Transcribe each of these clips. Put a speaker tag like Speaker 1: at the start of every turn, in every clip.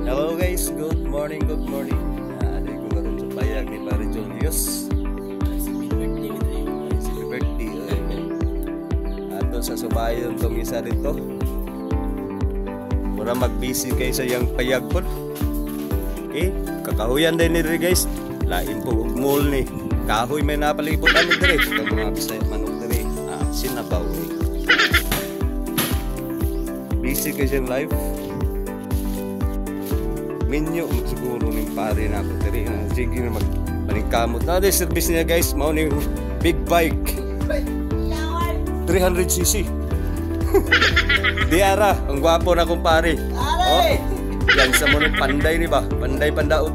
Speaker 1: Hello guys, good morning. Aday ko karon sa payag ni Pare Julius. Happy birthday. Ato sa subayon tong isa dito. Mura mag-busy kay sa yang payag po. Okay, kakahuyan din ni guys. Lain po og mall ni. Kahoy may napalipot ani dire. Kag mga Bisaya manok dire. Sinabaw ni. Busy kay siyang live. Minyo siguro ning pare na ako diri. Sige na magpaningkamot na di service niya guys. Mao ning big bike 300cc. Diara, ang gwapo na kong pare. Oh, yan sa mo ning panday ni ba? Panday pandaot.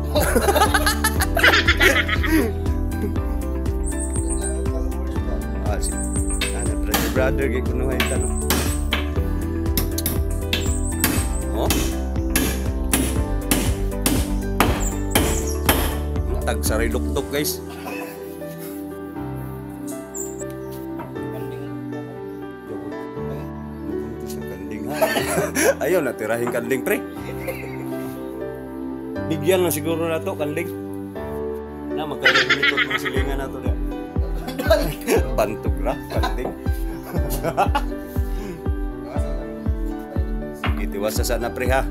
Speaker 1: Brother kay kuno hay tanong. Oh. Tag saray luktok guys. Ayaw natirahin kanding pre. Bigyan na siguro na to kanding. Na magkalimutot ng silingan na to dia. Bantog ra kanding. Sige, tiwasa sana pre ha.